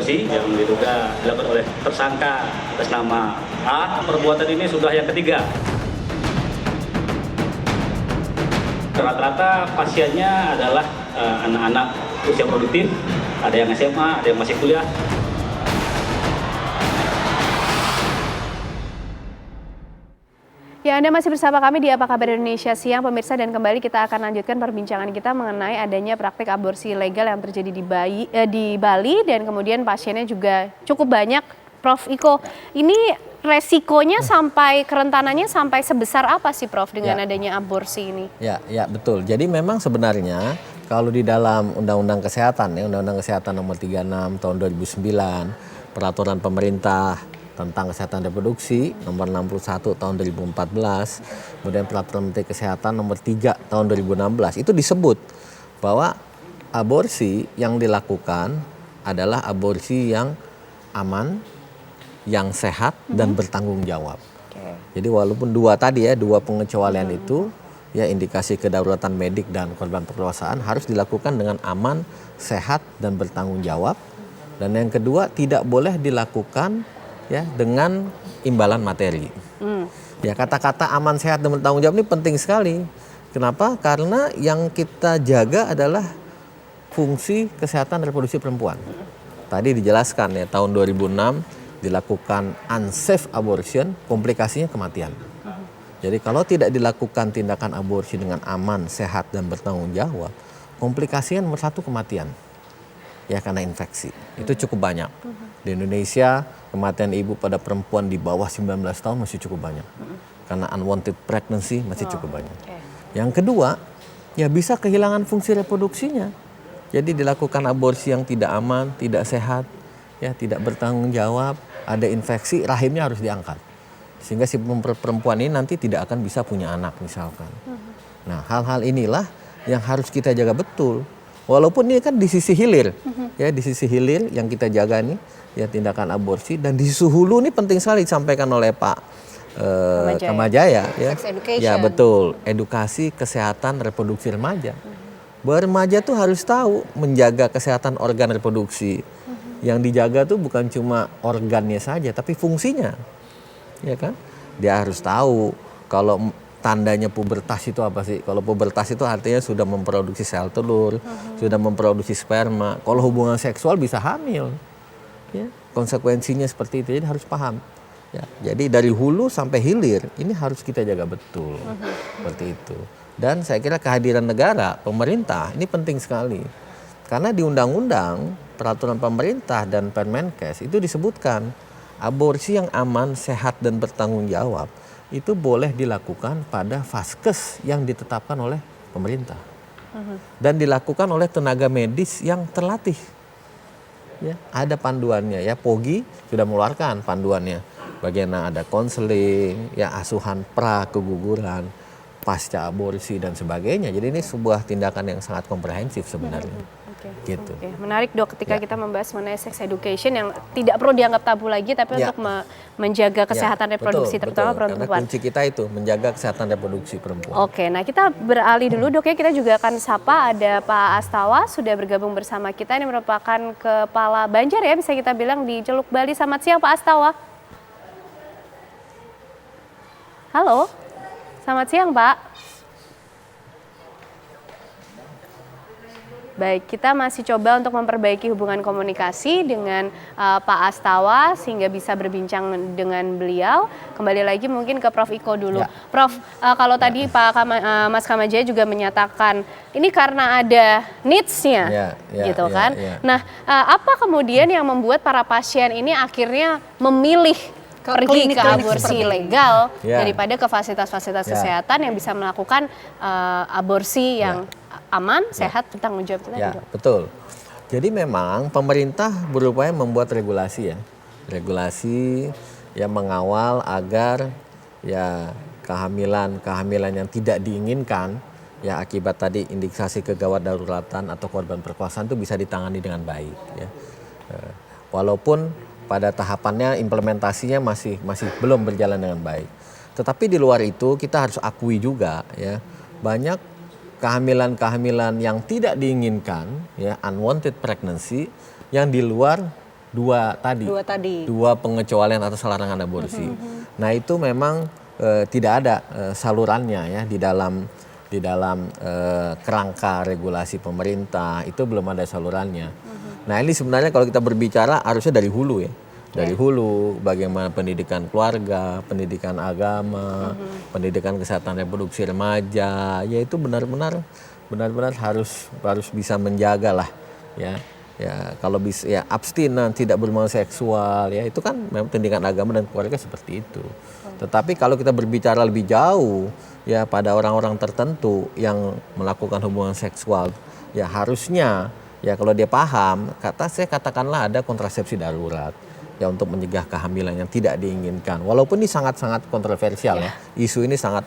aborsi yang diduga dilakukan oleh tersangka atas nama A. Perbuatan ini sudah yang ketiga. Rata-rata pasiennya adalah anak-anak usia produktif, ada yang SMA, ada yang masih kuliah. Ya, Anda masih bersama kami di Apa Kabar Indonesia Siang, pemirsa, dan kembali kita akan lanjutkan perbincangan kita mengenai adanya praktik aborsi ilegal yang terjadi di Bali dan kemudian pasiennya juga cukup banyak. Prof Iko, ini resikonya sampai kerentanannya sampai sebesar apa sih, Prof, dengan adanya aborsi ini? Ya, betul. Jadi memang sebenarnya kalau di dalam Undang-Undang Kesehatan, Undang-Undang Kesehatan Nomor 36 Tahun 2009, Peraturan Pemerintah tentang Kesehatan Reproduksi Nomor 61 Tahun 2014, kemudian Peraturan Menteri Kesehatan Nomor 3 Tahun 2016, itu disebut bahwa aborsi yang dilakukan adalah aborsi yang aman, yang sehat dan bertanggung jawab. Jadi walaupun dua pengecualian itu, ya indikasi kedaruratan medik dan korban perkosaan harus dilakukan dengan aman, sehat dan bertanggung jawab. Dan yang kedua, tidak boleh dilakukan ya dengan imbalan materi. Ya, kata-kata aman, sehat dan bertanggung jawab ini penting sekali. Kenapa? Karena yang kita jaga adalah fungsi kesehatan reproduksi perempuan. Tadi dijelaskan ya, tahun 2006 dilakukan unsafe abortion, komplikasinya kematian. Jadi kalau tidak dilakukan tindakan aborsi dengan aman, sehat dan bertanggung jawab, komplikasinya nomor 1 kematian. Ya, karena infeksi. Itu cukup banyak. Di Indonesia kematian ibu pada perempuan di bawah 19 tahun masih cukup banyak. Karena unwanted pregnancy masih cukup banyak. Yang kedua, ya bisa kehilangan fungsi reproduksinya. Jadi dilakukan aborsi yang tidak aman, tidak sehat, ya tidak bertanggung jawab, ada infeksi, rahimnya harus diangkat. Sehingga si perempuan ini nanti tidak akan bisa punya anak misalkan. Nah, hal-hal inilah yang harus kita jaga betul. Walaupun ini kan di sisi hilir, ya di sisi hilir yang kita jaga nih, ya tindakan aborsi, dan di sisi hulu ini penting sekali disampaikan oleh Pak Kamajaya, ya. Ya betul, edukasi kesehatan reproduksi remaja. Bahwa remaja tuh harus tahu menjaga kesehatan organ reproduksi. Yang dijaga tuh bukan cuma organnya saja, tapi fungsinya, ya kan? Dia harus tahu kalau tandanya pubertas itu apa sih? Kalau pubertas itu artinya sudah memproduksi sel telur, sudah memproduksi sperma. Kalau hubungan seksual bisa hamil, ya. Konsekuensinya seperti itu, jadi harus paham. Ya, jadi dari hulu sampai hilir ini harus kita jaga betul, seperti itu. Dan saya kira kehadiran negara, pemerintah ini penting sekali. Karena di undang-undang, peraturan pemerintah dan Permenkes itu disebutkan aborsi yang aman, sehat dan bertanggung jawab itu boleh dilakukan pada vaskes yang ditetapkan oleh pemerintah. Dan dilakukan oleh tenaga medis yang terlatih. Ya, ada panduannya ya, POGI sudah mengeluarkan panduannya. Bagaimana ada konseling, ya asuhan pra keguguran, pasca aborsi dan sebagainya. Jadi ini sebuah tindakan yang sangat komprehensif sebenarnya. Gitu. Menarik, Dok, ketika kita membahas mengenai sex education yang tidak perlu dianggap tabu lagi, tapi untuk menjaga kesehatan reproduksi terutama perempuan. Karena kunci kita itu menjaga kesehatan reproduksi perempuan. Oke, nah kita beralih dulu, Dok, ya. Kita juga akan sapa ada Pak Astawa sudah bergabung bersama kita. Ini merupakan Kepala Banjar ya, bisa kita bilang di Celuk Bali. Selamat siang, Pak Astawa. Halo, selamat siang, Pak. Baik, kita masih coba untuk memperbaiki hubungan komunikasi dengan Pak Astawa sehingga bisa berbincang dengan beliau. Kembali lagi mungkin ke Prof Iko dulu. Ya. Prof, kalau tadi Mas Kamajaya juga menyatakan ini karena ada needs-nya, gitu kan. Nah, apa kemudian yang membuat para pasien ini akhirnya memilih pergi ke aborsi legal daripada ke fasilitas-fasilitas kesehatan yang bisa melakukan aborsi yang aman, sehat, bertanggung jawab itu tadi, Dok. Betul. Jadi memang pemerintah berupaya membuat regulasi ya. Regulasi yang mengawal agar ya kehamilan yang tidak diinginkan ya akibat tadi indikasi kegawat daruratan atau korban perkosaan itu bisa ditangani dengan baik ya. Walaupun pada tahapannya implementasinya masih belum berjalan dengan baik. Tetapi di luar itu kita harus akui juga ya, banyak kehamilan-kehamilan yang tidak diinginkan, ya unwanted pregnancy, yang di luar dua tadi. Dua pengecualian atas larangan aborsi. Nah itu memang tidak ada salurannya ya di dalam kerangka regulasi pemerintah, itu belum ada salurannya. Nah ini sebenarnya kalau kita berbicara harusnya dari hulu ya. Dari hulu, bagaimana pendidikan keluarga, pendidikan agama, pendidikan kesehatan reproduksi remaja, ya itu benar-benar harus bisa menjaga lah ya. Ya kalau bisa ya abstinen, tidak berhubungan seksual ya, itu kan memang pendidikan agama dan keluarga seperti itu. Tetapi kalau kita berbicara lebih jauh ya pada orang-orang tertentu yang melakukan hubungan seksual, ya harusnya ya kalau dia paham, saya katakanlah ada kontrasepsi darurat ya untuk mencegah kehamilan yang tidak diinginkan. Walaupun ini sangat-sangat kontroversial ya. Isu ini sangat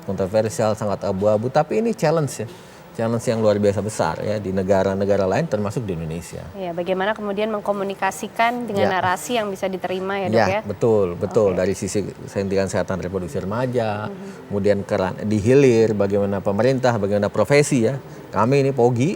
kontroversial, sangat abu-abu, tapi ini challenge ya. Challenge yang luar biasa besar ya di negara-negara lain termasuk di Indonesia. Ya, bagaimana kemudian mengkomunikasikan dengan narasi yang bisa diterima ya, Dok ya? Ya, betul. Dari sisi pendidikan kesehatan reproduksi remaja, kemudian di hilir bagaimana pemerintah, bagaimana profesi ya. Kami ini POGI,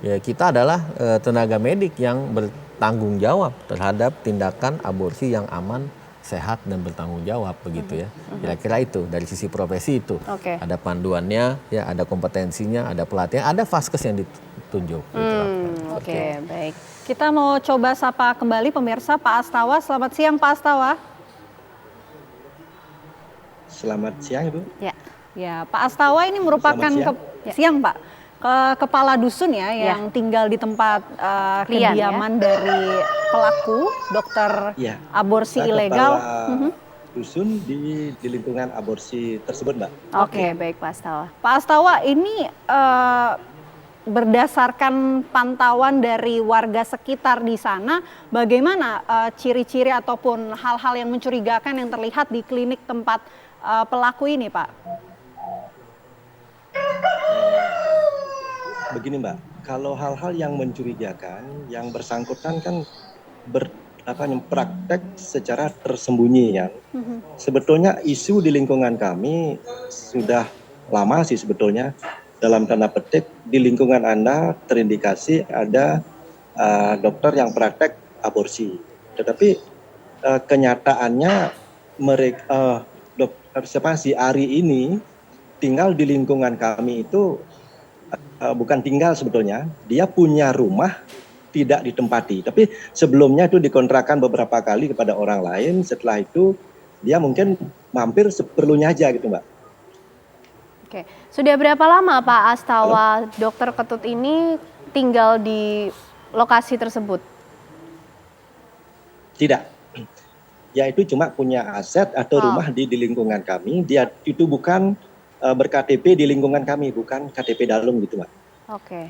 ya kita adalah tenaga medik yang bertanggung jawab terhadap tindakan aborsi yang aman, sehat dan bertanggung jawab begitu ya. Kira-kira itu dari sisi profesi itu. Ada panduannya, ya ada kompetensinya, ada pelatihan, ada vaskes yang ditunjuk. Oke, baik. Kita mau coba sapa kembali pemirsa Pak Astawa. Selamat siang Pak Astawa. Selamat siang Ibu. Ya, Pak Astawa ini merupakan siang Pak. Kepala dusun ya yang tinggal di tempat kediaman dari pelaku dokter aborsi ilegal. Dusun di lingkungan aborsi tersebut, Mbak. Oke, baik Pak Astawa. Pak Astawa ini berdasarkan pantauan dari warga sekitar di sana, bagaimana ciri-ciri ataupun hal-hal yang mencurigakan yang terlihat di klinik tempat pelaku ini, Pak? Begini Mbak, kalau hal-hal yang mencurigakan, yang bersangkutan kan praktek secara tersembunyi ya. Sebetulnya isu di lingkungan kami sudah lama sih sebetulnya, dalam tanda petik di lingkungan Anda terindikasi ada dokter yang praktek aborsi. Tetapi kenyataannya mereka dokter si Ari ini tinggal di lingkungan kami itu bukan tinggal sebetulnya, dia punya rumah tidak ditempati. Tapi sebelumnya itu dikontrakan beberapa kali kepada orang lain. Setelah itu dia mungkin mampir seperlunya aja gitu Mbak. Oke, sudah berapa lama Pak Astawa dokter Ketut ini tinggal di lokasi tersebut? Tidak, ya itu cuma punya aset atau rumah di lingkungan kami. Dia itu bukan ber-KTP di lingkungan kami, bukan KTP dalam gitu Mbak. Oke.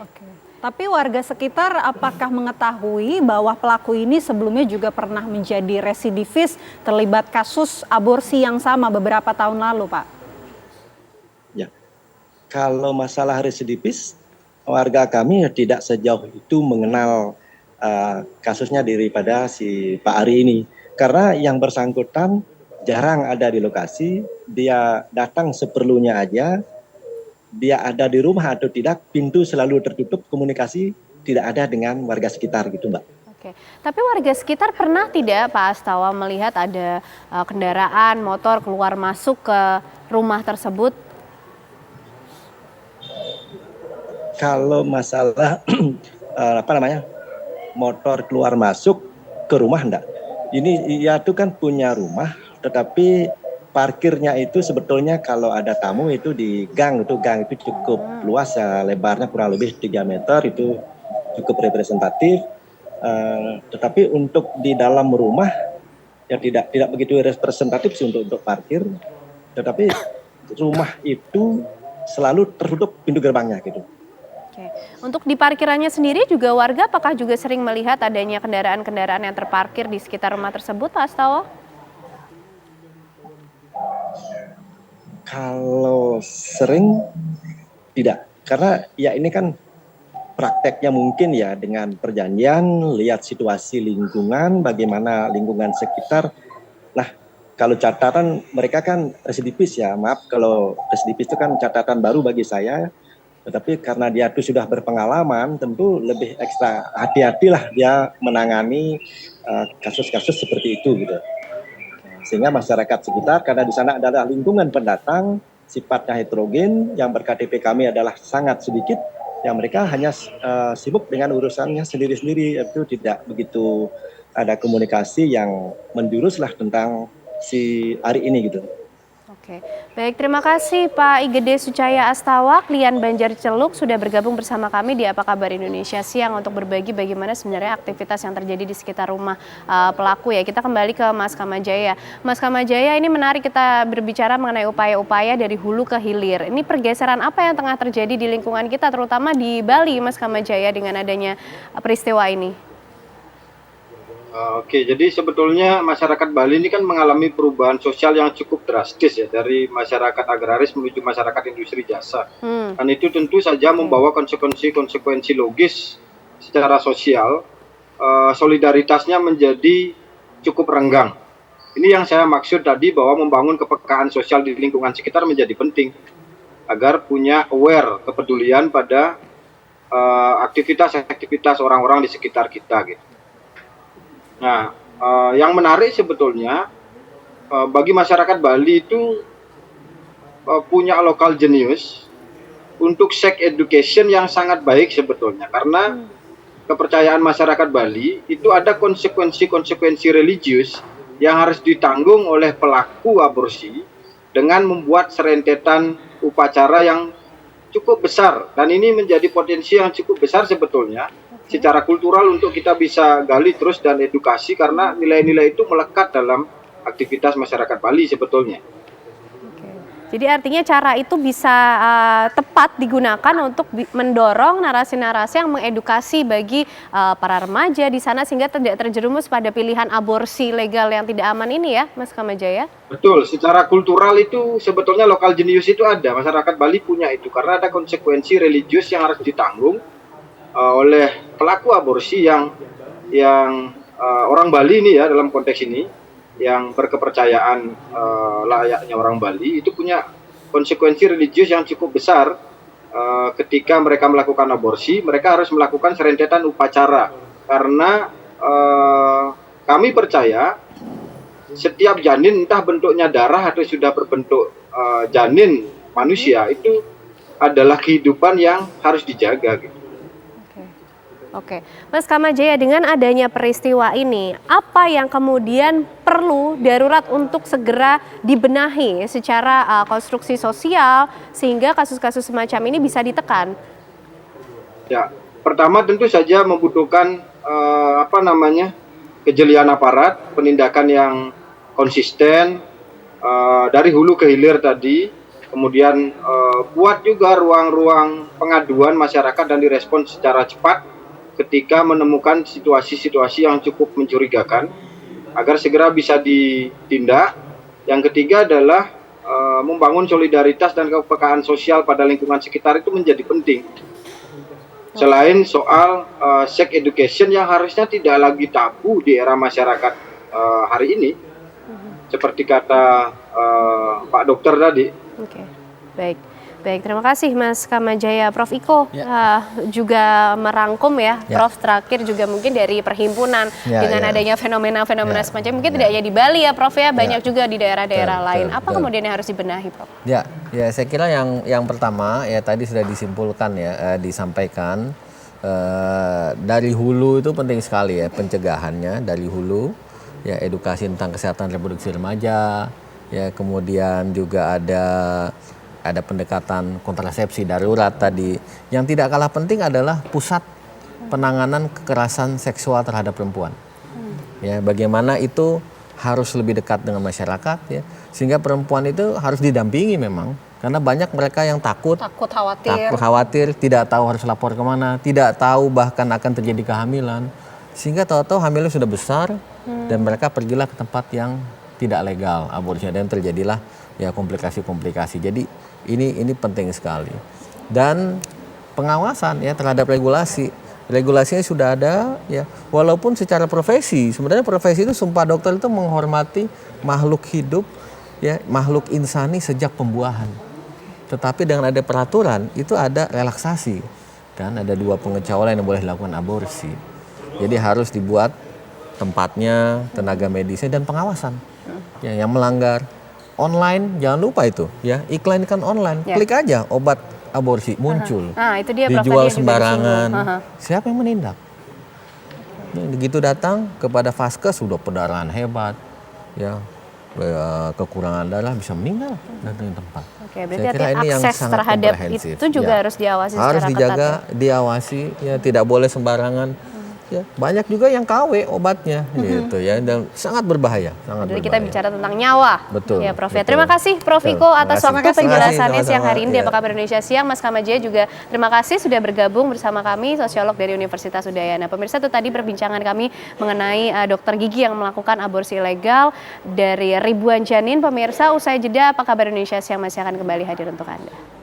Tapi warga sekitar apakah mengetahui bahwa pelaku ini sebelumnya juga pernah menjadi residivis terlibat kasus aborsi yang sama beberapa tahun lalu, Pak? Ya, kalau masalah residivis, warga kami tidak sejauh itu mengenal kasusnya daripada si Pak Ari ini. Karena yang bersangkutan jarang ada di lokasi, dia datang seperlunya aja, dia ada di rumah atau tidak, pintu selalu tertutup, komunikasi tidak ada dengan warga sekitar gitu Mbak. Oke, tapi warga sekitar pernah tidak Pak Astawa melihat ada kendaraan, motor keluar masuk ke rumah tersebut? Kalau masalah motor keluar masuk ke rumah enggak. Ini ia tuh kan punya rumah, tetapi parkirnya itu sebetulnya kalau ada tamu itu di gang itu cukup luas ya, lebarnya kurang lebih 3 meter, itu cukup representatif. Tetapi untuk di dalam rumah ya tidak begitu representatif sih untuk parkir. Tetapi rumah itu selalu tertutup pintu gerbangnya gitu. Oke. Untuk di parkirannya sendiri juga warga apakah juga sering melihat adanya kendaraan-kendaraan yang terparkir di sekitar rumah tersebut Pak Astawa? Kalau sering tidak, karena ya ini kan prakteknya mungkin ya dengan perjanjian, lihat situasi lingkungan, bagaimana lingkungan sekitar. Nah, kalau catatan mereka kan residivis ya, maaf kalau residivis itu kan catatan baru bagi saya, tetapi karena dia itu sudah berpengalaman, tentu lebih ekstra hati-hatilah dia menangani kasus-kasus seperti itu gitu. Sehingga masyarakat sekitar, karena di sana adalah lingkungan pendatang, sifatnya heterogen, yang ber-KTP kami adalah sangat sedikit, yang mereka hanya sibuk dengan urusannya sendiri-sendiri, itu tidak begitu ada komunikasi yang menjuruslah tentang si hari ini gitu. Oke, baik, terima kasih Pak Igede Sucaya Astawa, klien Banjar Celuk sudah bergabung bersama kami di Apa Kabar Indonesia Siang untuk berbagi bagaimana sebenarnya aktivitas yang terjadi di sekitar rumah pelaku ya. Kita kembali ke Mas Kamajaya. Mas Kamajaya, ini menarik kita berbicara mengenai upaya-upaya dari hulu ke hilir. Ini pergeseran apa yang tengah terjadi di lingkungan kita, terutama di Bali, Mas Kamajaya, dengan adanya peristiwa ini? Oke, jadi sebetulnya masyarakat Bali ini kan mengalami perubahan sosial yang cukup drastis ya, dari masyarakat agraris menuju masyarakat industri jasa. Dan itu tentu saja membawa konsekuensi logis secara sosial, solidaritasnya menjadi cukup renggang. Ini yang saya maksud tadi, bahwa membangun kepekaan sosial di lingkungan sekitar menjadi penting, agar punya aware, kepedulian pada aktivitas-aktivitas orang-orang di sekitar kita gitu. Nah, yang menarik sebetulnya bagi masyarakat Bali itu punya local genius untuk sex education yang sangat baik sebetulnya, karena kepercayaan masyarakat Bali itu ada konsekuensi religius yang harus ditanggung oleh pelaku aborsi dengan membuat serentetan upacara yang cukup besar, dan ini menjadi potensi yang cukup besar sebetulnya secara kultural untuk kita bisa gali terus dan edukasi, karena nilai-nilai itu melekat dalam aktivitas masyarakat Bali sebetulnya. Jadi artinya cara itu bisa tepat digunakan untuk mendorong narasi-narasi yang mengedukasi bagi para remaja di sana sehingga tidak terjerumus pada pilihan aborsi legal yang tidak aman ini ya, Mas Kamajaya? Betul, secara kultural itu sebetulnya lokal jenius itu ada, masyarakat Bali punya itu, karena ada konsekuensi religius yang harus ditanggung oleh pelaku aborsi yang orang Bali ini ya, dalam konteks ini yang berkepercayaan layaknya orang Bali itu punya konsekuensi religius yang cukup besar. Ketika mereka melakukan aborsi, mereka harus melakukan serentetan upacara, karena kami percaya setiap janin, entah bentuknya darah atau sudah berbentuk janin manusia, itu adalah kehidupan yang harus dijaga gitu. Oke, Mas Kamajaya, dengan adanya peristiwa ini, apa yang kemudian perlu darurat untuk segera dibenahi secara konstruksi sosial sehingga kasus-kasus semacam ini bisa ditekan? Ya, pertama tentu saja membutuhkan kejelian aparat, penindakan yang konsisten dari hulu ke hilir tadi, kemudian buat juga ruang-ruang pengaduan masyarakat dan direspon secara cepat ketika menemukan situasi-situasi yang cukup mencurigakan, agar segera bisa ditindak. Yang ketiga adalah membangun solidaritas dan kepekaan sosial pada lingkungan sekitar itu menjadi penting. Selain soal sex education yang harusnya tidak lagi tabu di era masyarakat hari ini, seperti kata Pak Dokter tadi. Oke, baik. Baik, terima kasih Mas Kamajaya. Prof Iko juga merangkum ya, Prof, terakhir juga mungkin dari perhimpunan dengan adanya fenomena-fenomena semacam, mungkin tidak hanya di Bali ya Prof ya, banyak juga di daerah-daerah lain. Apa kemudian yang harus dibenahi Prof? Ya, saya kira yang pertama ya tadi sudah disimpulkan ya, disampaikan dari hulu itu penting sekali ya, pencegahannya dari hulu ya, edukasi tentang kesehatan reproduksi remaja ya, kemudian juga ada pendekatan kontrasepsi darurat tadi. Yang tidak kalah penting adalah pusat penanganan kekerasan seksual terhadap perempuan. Ya, bagaimana itu harus lebih dekat dengan masyarakat ya, sehingga perempuan itu harus didampingi memang, karena banyak mereka yang takut khawatir, tidak tahu harus lapor kemana, tidak tahu bahkan akan terjadi kehamilan, sehingga tahu-tahu hamilnya sudah besar dan mereka pergilah ke tempat yang tidak legal aborsinya, dan terjadilah ya komplikasi-komplikasi. Jadi ini penting sekali. Dan pengawasan ya terhadap regulasinya sudah ada ya, walaupun secara profesi, sebenarnya profesi itu Sumpah Dokter itu menghormati makhluk hidup ya, makhluk insani sejak pembuahan. Tetapi dengan ada peraturan itu ada relaksasi, kan ada 2 pengecualian yang boleh dilakukan aborsi. Jadi harus dibuat tempatnya, tenaga medisnya dan pengawasan. Ya, yang melanggar online jangan lupa itu ya, iklan kan online. Ya. Klik aja obat aborsi muncul. Nah, itu dia Prof, dijual tadi yang juga sembarangan. disinggung. Siapa yang menindak? Ya, begitu datang kepada vaskes sudah perdarahan hebat, ya kekurangan darah bisa meninggal dari tempat. Oke, berarti Saya kira ini yang akses sangat terhadap komprehensif. itu juga Ya. harus diawasi Harus secara dijaga, ketat ya. diawasi, ya tidak boleh sembarangan. Ya, banyak juga yang KW obatnya gitu ya, dan sangat berbahaya, sangat Jadi berbahaya. kita bicara tentang nyawa. Betul, Ya, Prof. Ya. betul. Terima kasih Prof. Betul. Iko atas Terima waktu kasih. penjelasannya siang Sama-sama. hari ini di Iya. Apa Kabar Indonesia Siang. Mas Kamaja juga terima kasih sudah bergabung bersama kami, sosiolog dari Universitas Udayana. Pemirsa, itu tadi perbincangan kami mengenai dokter gigi yang melakukan aborsi ilegal dari ribuan janin. Pemirsa, usai jeda Apa Kabar Indonesia Siang masih akan kembali hadir untuk Anda.